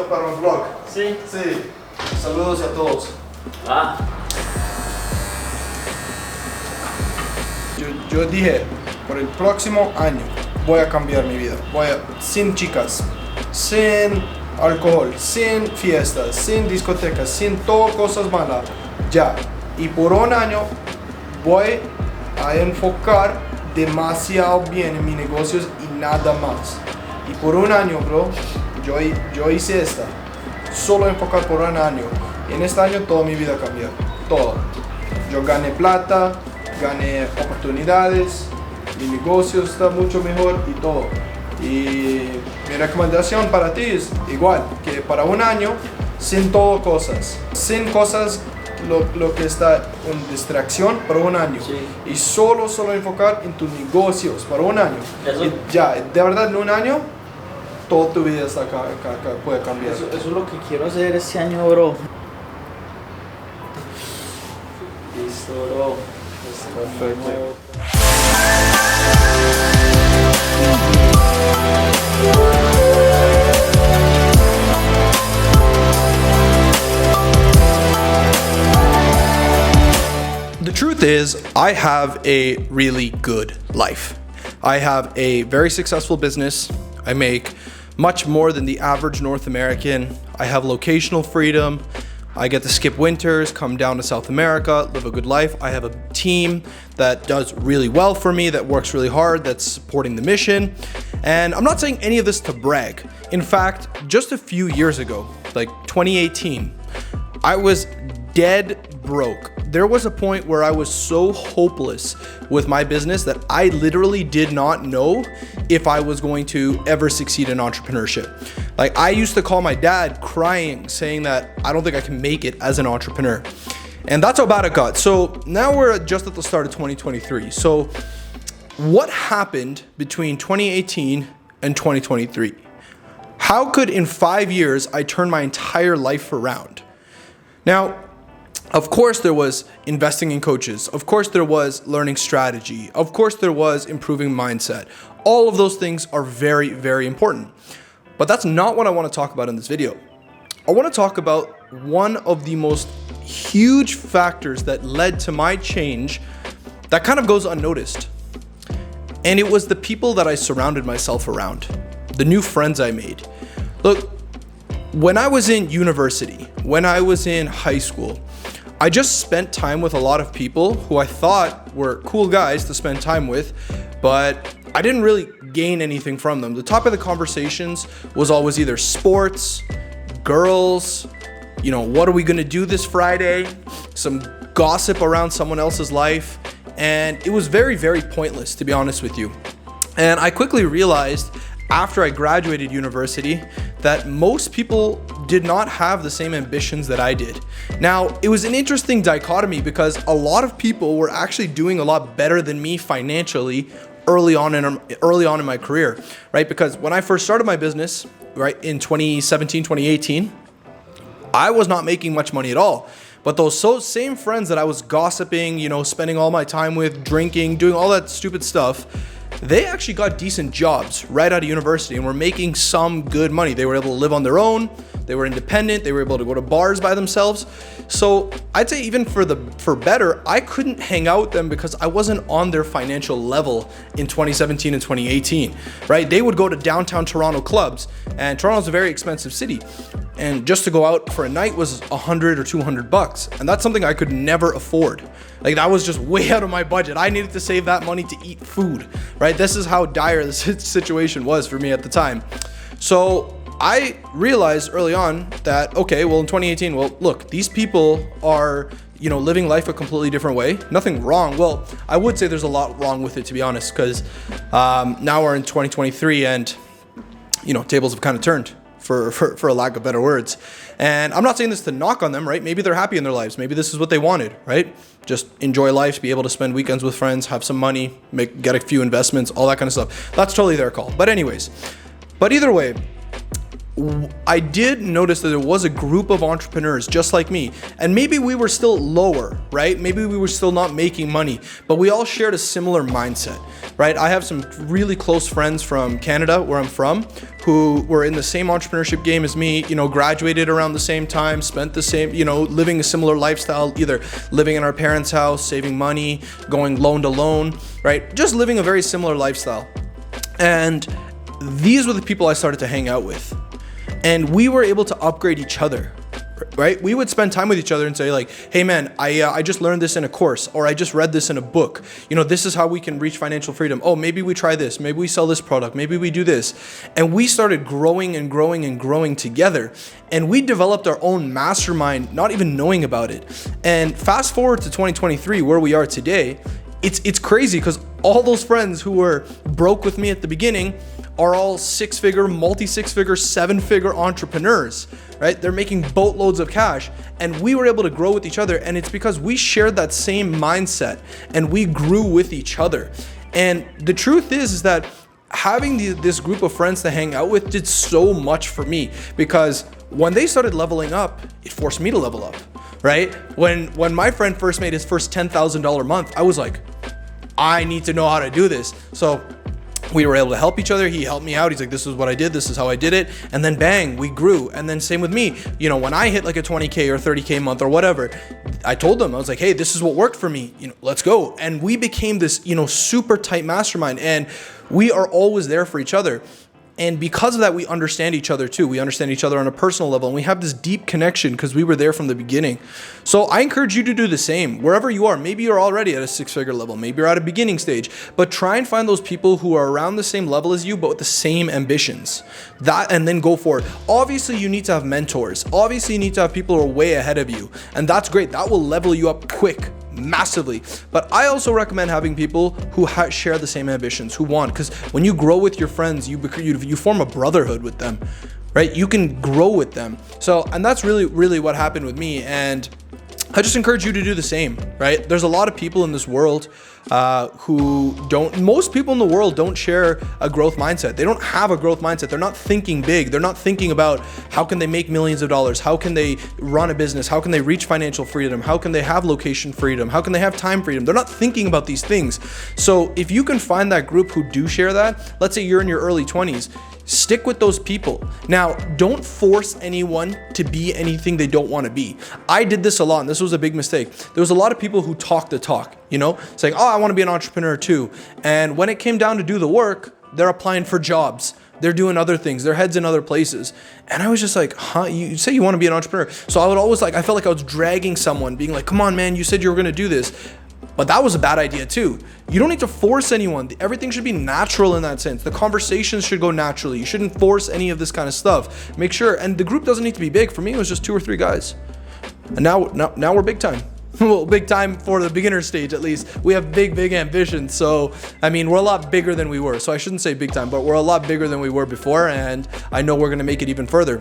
para un vlog. Sí. Sí. Saludos a todos. Yo dije, por el próximo año voy a cambiar mi vida. Sin chicas, sin alcohol, sin fiestas, sin discotecas, sin todo cosas malas. Ya. Y por un año voy a enfocar demasiado bien en mis negocios y nada más. Y por un año, bro, yo hice esta. Solo enfocar por un año. Y en este año toda mi vida cambió. Todo. Yo gané plata, gané oportunidades, mi negocio está mucho mejor y todo. Y mi recomendación para ti es igual, que para un año, sin todo cosas, sin cosas lo que está en distracción para un año. Sí. Y solo enfocar en tus negocios para un año. Eso. Y ya, de verdad en un año, toda tu vida está puede cambiar. Eso es lo que quiero hacer este año, bro. Listo, bro. Perfecto. The truth is, I have a really good life. I have a very successful business. I make much more than the average North American. I have locational freedom. I get to skip winters, come down to South America, live a good life. I have a team that does really well for me, that works really hard, that's supporting the mission. And I'm not saying any of this to brag. In fact, just a few years ago, like 2018, I was dead broke. There was a point where I was so hopeless with my business that I literally did not know if I was going to ever succeed in entrepreneurship. Like, I used to call my dad crying, saying that I don't think I can make it as an entrepreneur. And that's how bad it got. So now we're just at the start of 2023. So what happened between 2018 and 2023? How could in 5 years I turn my entire life around? Now, of course there was investing in coaches. Of course there was learning strategy. Of course there was improving mindset. All of those things are very, very important. But that's not what I want to talk about in this video. I want to talk about one of the most huge factors that led to my change that kind of goes unnoticed. And it was the people that I surrounded myself around, the new friends I made. Look, when I was in university, when I was in high school, I just spent time with a lot of people who I thought were cool guys to spend time with, but I didn't really gain anything from them. The top of the conversations was always either sports, girls, what are we gonna do this Friday? Some gossip around someone else's life. And it was very, very pointless, to be honest with you. And I quickly realized after I graduated university that most people did not have the same ambitions that I did. Now, it was an interesting dichotomy because a lot of people were actually doing a lot better than me financially early on in my career, right? Because when I first started my business, right, in 2017, 2018, I was not making much money at all. But those same friends that I was gossiping, spending all my time with, drinking, doing all that stupid stuff, they actually got decent jobs right out of university and were making some good money. They were able to live on their own. They were independent. They were able to go to bars by themselves. So I'd say even for better, I couldn't hang out with them because I wasn't on their financial level in 2017 and 2018, right? They would go to downtown Toronto clubs, and Toronto's a very expensive city. And just to go out for a night was $100 or $200. And that's something I could never afford. Like, that was just way out of my budget. I needed to save that money to eat food, right? This is how dire the situation was for me at the time. So I realized early on that, okay, well in 2018, look, these people are, living life a completely different way. Nothing wrong. Well, I would say there's a lot wrong with it, to be honest, because now we're in 2023 and, tables have kind of turned. For a lack of better words. And I'm not saying this to knock on them, right? Maybe they're happy in their lives. Maybe this is what they wanted, right? Just enjoy life, be able to spend weekends with friends, have some money, get a few investments, all that kind of stuff. That's totally their call. But anyways, either way, I did notice that there was a group of entrepreneurs just like me, and maybe we were still lower, right? Maybe we were still not making money, but we all shared a similar mindset, right? I have some really close friends from Canada, where I'm from, who were in the same entrepreneurship game as me, graduated around the same time, spent the same, living a similar lifestyle, either living in our parents' house, saving money, going loan to loan, right? Just living a very similar lifestyle. And these were the people I started to hang out with. And we were able to upgrade each other, right? We would spend time with each other and say like, hey man, I just learned this in a course, or I just read this in a book. This is how we can reach financial freedom. Oh, maybe we try this. Maybe we sell this product. Maybe we do this. And we started growing and growing and growing together. And we developed our own mastermind, not even knowing about it. And fast forward to 2023, where we are today, it's crazy because all those friends who were broke with me at the beginning are all six-figure, multi-six-figure, seven-figure entrepreneurs, right? They're making boatloads of cash, and we were able to grow with each other, and it's because we shared that same mindset, and we grew with each other. And the truth is that having this group of friends to hang out with did so much for me, because when they started leveling up, it forced me to level up, right? When my friend first made his first $10,000 month, I was like, I need to know how to do this. So we were able to help each other. He helped me out. He's like, this is what I did. This is how I did it. And then bang, we grew. And then same with me. When I hit like a 20K or 30K month or whatever, I told them, I was like, hey, this is what worked for me. Let's go. And we became this, super tight mastermind, and we are always there for each other. And because of that, we understand each other too. We understand each other on a personal level, and we have this deep connection because we were there from the beginning. So I encourage you to do the same wherever you are. Maybe you're already at a six-figure level. Maybe you're at a beginning stage, but try and find those people who are around the same level as you, but with the same ambitions. And then go for it. Obviously, you need to have mentors. Obviously, you need to have people who are way ahead of you, and that's great. That will level you up quick, massively. But I also recommend having people who share the same ambitions, who want, because when you grow with your friends, you form a brotherhood with them, right? You can grow with them. And that's really what happened with me. And I just encourage you to do the same, right? There's a lot of people in this world most people in the world don't share a growth mindset. They don't have a growth mindset. They're not thinking big. They're not thinking about how can they make millions of dollars? How can they run a business? How can they reach financial freedom? How can they have location freedom? How can they have time freedom? They're not thinking about these things. So if you can find that group who do share that, let's say you're in your early 20s, stick with those people. Now, don't force anyone to be anything they don't want to be. I did this a lot, and this was a big mistake. There was a lot of people who talk the talk, It's like, oh, I want to be an entrepreneur too. And when it came down to do the work, they're applying for jobs. They're doing other things. Their head's in other places. And I was just like, huh, you say you want to be an entrepreneur. So I would always I felt like I was dragging someone, being like, come on, man, you said you were going to do this. But that was a bad idea too. You don't need to force anyone. Everything should be natural in that sense. The conversations should go naturally. You shouldn't force any of this kind of stuff. Make sure, and the group doesn't need to be big. For me, it was just 2 or 3 guys. And now we're big time. Well, big time for the beginner stage, at least. We have big ambitions. So, we're a lot bigger than we were. So I shouldn't say big time, but we're a lot bigger than we were before. And I know we're going to make it even further.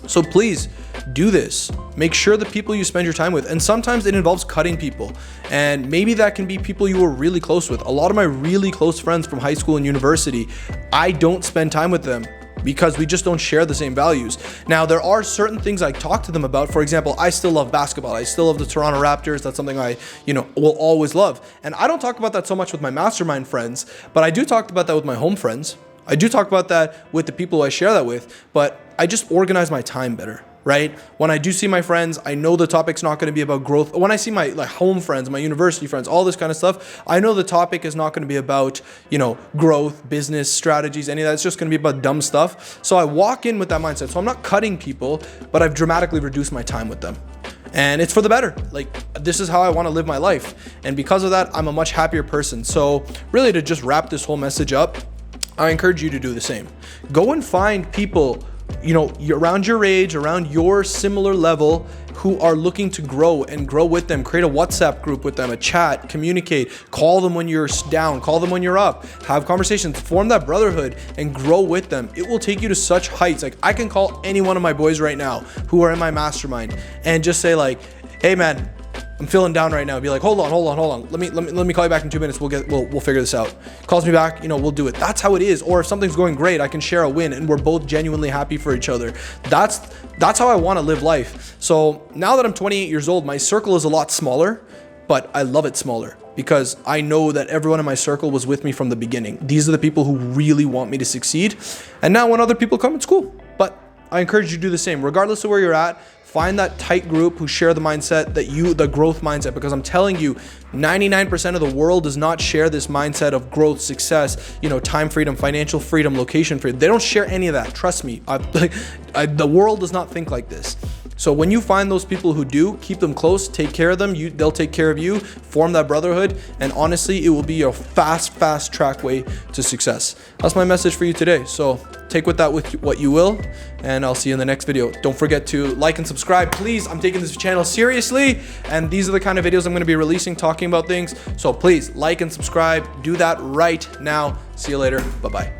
So please do this. Make sure the people you spend your time with, and sometimes it involves cutting people, and maybe that can be people you were really close with. A lot of my really close friends from high school and university, I don't spend time with them because we just don't share the same values. Now, there are certain things I talk to them about. For example, I still love basketball. I still love the Toronto Raptors. That's something I, will always love. And I don't talk about that so much with my mastermind friends, but I do talk about that with my home friends. I do talk about that with the people I share that with, but I just organize my time better, right? When I do see my friends, I know the topic's not going to be about growth. When I see my home friends, my university friends, all this kind of stuff, I know the topic is not going to be about, growth, business, strategies, any of that. It's just going to be about dumb stuff. So I walk in with that mindset. So I'm not cutting people, but I've dramatically reduced my time with them. And it's for the better. This is how I want to live my life. And because of that, I'm a much happier person. So really, to just wrap this whole message up, I encourage you to do the same. Go and find people, around your age, around your similar level, who are looking to grow, and grow with them. Create a WhatsApp group with them, a chat, communicate, call them when you're down, call them when you're up, have conversations, form that brotherhood and grow with them. It will take you to such heights. I can call any one of my boys right now who are in my mastermind and just say hey man, I'm feeling down right now. Be like, hold on. Let me call you back in 2 minutes. We'll figure this out. Calls me back, we'll do it. That's how it is. Or if something's going great, I can share a win and we're both genuinely happy for each other. That's how I want to live life. So now that I'm 28 years old, my circle is a lot smaller, but I love it smaller because I know that everyone in my circle was with me from the beginning. These are the people who really want me to succeed. And now when other people come, it's cool. But I encourage you to do the same. Regardless of where you're at, find that tight group who share the mindset the growth mindset, because I'm telling you, 99% of the world does not share this mindset of growth, success, time freedom, financial freedom, location freedom. They don't share any of that. Trust me. The world does not think like this. So when you find those people who do, keep them close, take care of them, they'll take care of you, form that brotherhood, and honestly, it will be a fast track way to success. That's my message for you today. So take with that with what you will, and I'll see you in the next video. Don't forget to like and subscribe. Please, I'm taking this channel seriously, and these are the kind of videos I'm going to be releasing talking about things. So please like and subscribe. Do that right now. See you later. Bye-bye.